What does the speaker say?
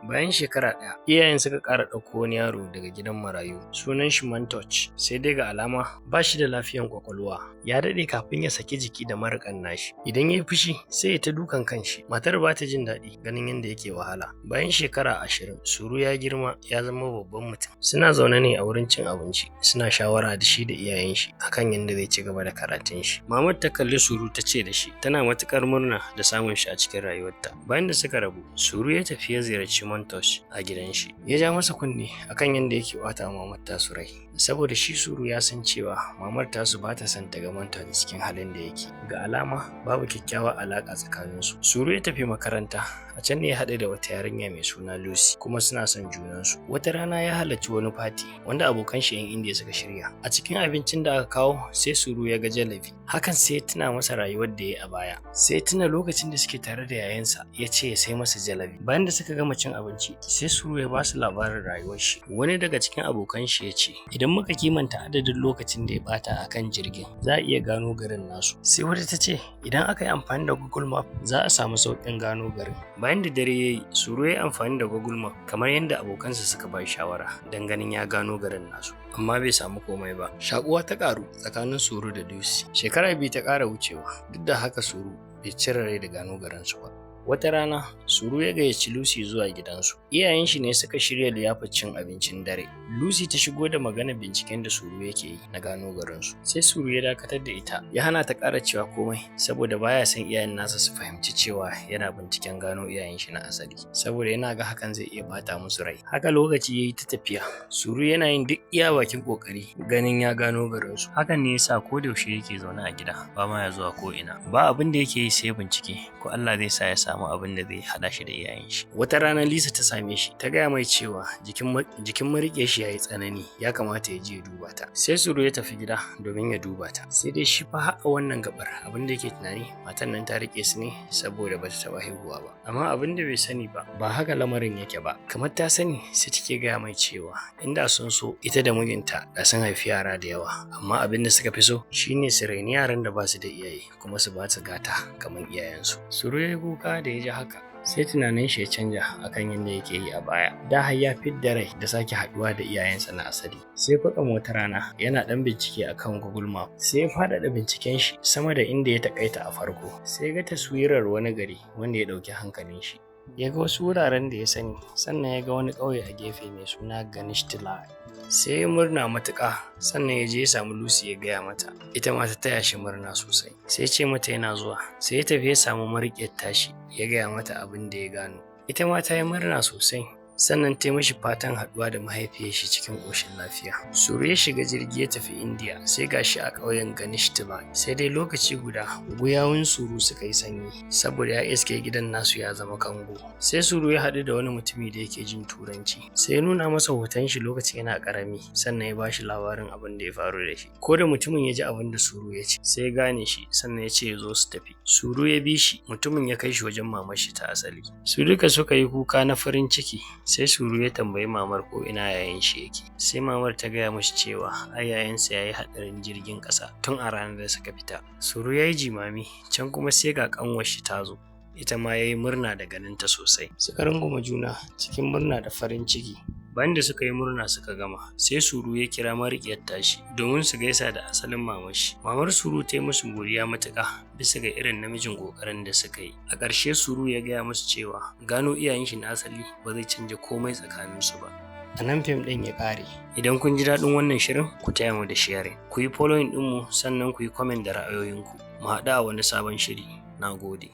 Bayan shekara ɗaya, iyayen suka ƙara ɗauko wani yaro daga gidan marayu, sunan shi Mantoch, sai dai ga alama ba shi da lafiyan ƙwaƙwalwa. Ya daɗe kafin ya saki jiki da mariƙan nashi. Idan ya yi fushi, sai ya ta dukan kanshi. Matar ba ta jin daɗi ganin yadda yake wahala. Bayan shekara 20, Suru ya girma ya zama babban mutum. Suna zaune ne a wurin cin abinci, suna shawara da shi da iyayen shi akan yadda zai ci gaba da karatun shi. Mamar ta kalli Suru ta ce da shi, tana matuƙar murna da samun shi a cikin rayuwarta. Bayan da suka rabu, Suru ya tafi ya ziyarci Mantosh a gidan shi. Ya ja masa kunne akan yadda yake bata mamar tasu rai. Saboda shi Suru ya san cewa mamar tasu ba ta son ta ga Mantosh cikin halin da yake. Ga alama babu kyakkyawar alaƙa tsakaninsu. Suru ya tafi makaranta. A can ne ya haɗu da wata yarinya mai suna Lucy, kuma suna son junansu. Wata rana ya halarci wani fati wanda abokan shi 'yan Indiya suka shirya. A cikin abincin da aka kawo sai Suru ya ga jalabi. Hakan sai ya tuna masa rayuwar da ya yi a baya. Sai tuna lokacin da suke tare da yayansa ya ce ya sai masa jalabi. Bayan da suka gama cin abinci sai Suru ya ba su labarin rayuwar shi. Wani daga cikin abokan shi ya ce idan muka kimanta adadin lokacin da ya bata akan jirgin za a iya gano garin nasu. Sai wata ta ce idan aka yi amfani da Google Map za a samu sauƙin gano garin. Bayan da dare ya yi, Suru ya yi amfani da Google Map kamar yadda abokansa suka ba shawara don ganin ya gano garin nasu. Amma bai samu komai ba. Shakuwa ta ƙaru tsakanin Suru da Lucy. Shekara biyu ta ƙara wucewa. Duk da haka Suru bai cire rai da gano garinsu ba. Wata rana, Suru ya gayyaci Lucy zuwa gidansu. Iyayen shi ne suka shirya liyafar cin abincin dare. Lucy ta shigo da magana binciken da Suru yake yi na gano garinsu. Sai Suru ya dakatar da ita, ya hana ta ƙara cewa komai saboda baya son iyayen nasa su fahimci cewa yana binciken gano iyayen shi na asali. Saboda yana ga hakan zai iya bata musu rai. Haka lokaci yayi ta tafiya. Suru yana yin duk iya bakin kokari ganin ya gano garinsu. Hakan ne yasa ko da yaushe yake zaune a gida, ba ma ya zuwa ko ina. Ba abin da yake yi sai bincike, ko Allah zai sa ya samu abin da zai hada shi da iyayen shi. Wata rana Lisa ta same shi, ta gaya mai cewa jikin mariƙe shi yayi tsanani, ya kamata ya je ya duba ta. Sai Suru ya tafi gida domin ya duba ta. Sai dai shi fa har a wannan gabar abin da yake tunani matan nan ta rike su ne saboda bata taba haihuwa ba. Amma abin da bai sani ba haka lamarin yake ba. Kamar ta sani sai take gaya mai cewa inda sun so ita da mijinta da sun haifi yara da yawa, amma abin da suka fi so shine su raini yaran da ba su da iyaye kuma su ba su gata kamar iyayensu. Suru ya yi kuka da ya ji haka, sai tunanin shi ya canja akan yadda yake yi a baya. Da har ya fidda rai da sake haduwa da iyayensa na asali. Sai kwatsam wata rana yana dan bincike akan Google Map, sai ya faɗaɗa binciken shi sama da inda ya takaita a farko. Sai ga taswirar wani gari wanda ya ɗauki hankalin shi. Ya ga wasu wuraren da ya sani, sannan ya ga wani ƙauye a gefe mai suna Ganeshtala. Sai ya murna matuƙa, sannan ya je ya samu Lucy ya gaya mata. Ita ma ta taya shi murna sosai. Sai ce mata yana zuwa. Sai ya tafi ya samu mariƙiyar tashi, ya gaya mata abin da ya gano. Ita ma ta yi murna sosai. Sannan ta yi mashi fatan haɗuwa da mahaifiyar shi cikin ƙoshin lafiya. Suru ya shiga jirgi ya tafi Indiya, sai gashi a ƙauyen Ganeshtala. Sai dai lokaci guda gwiwawun Suru suka yi sanyi saboda ya iske gidan nasu ya zama kango. Sai Suru ya haɗu da wani mutumi da yake jin Turanci. Sai ya nuna masa hoton shi lokacin yana ƙarami, sannan ya bashi labarin abin da ya faru da shi. Ko da mutumin ya ji abin da Suru ya ce, sai ya gane shi, sannan ya ce ya zo su tafi. Suru ya bi shi, mutumin ya kai shi wajen mamar shi ta asali. Su duka suka yi kuka na farin ciki. Sai Suru ya tambayi mamar ko ina yayan shi yake. Sai mamar ta gaya mashi cewa ai yayansa yayi hadarin jirgin ƙasa tun a ranar da suka fita. Suru yayi jimami, can kuma sai ga kanwar shi ta zo. Ita ma yayi murna da ganin ta sosai. Suka runguma juna cikin murna da farin ciki. Bayan da suka yi murna suka gama, sai Suru ya kira mariƙiyar tashi domin su gaisa da asalin mamar shi. Mamar Suru ta yi musu godiya matuƙa bisa ga irin namijin ƙoƙarin da suka yi. A ƙarshe Suru ya gaya musu cewa gano iyayen shi na asali ba zai canja komai tsakaninsu ba. A nan fim ɗin ya ƙare. Idan kun ji daɗin wannan shirin, ku taya mu da sharing. Ku yi following ɗinmu, sannan ku yi comment da ra'ayoyinku. Mu haɗu a wani sabon shiri. Na gode.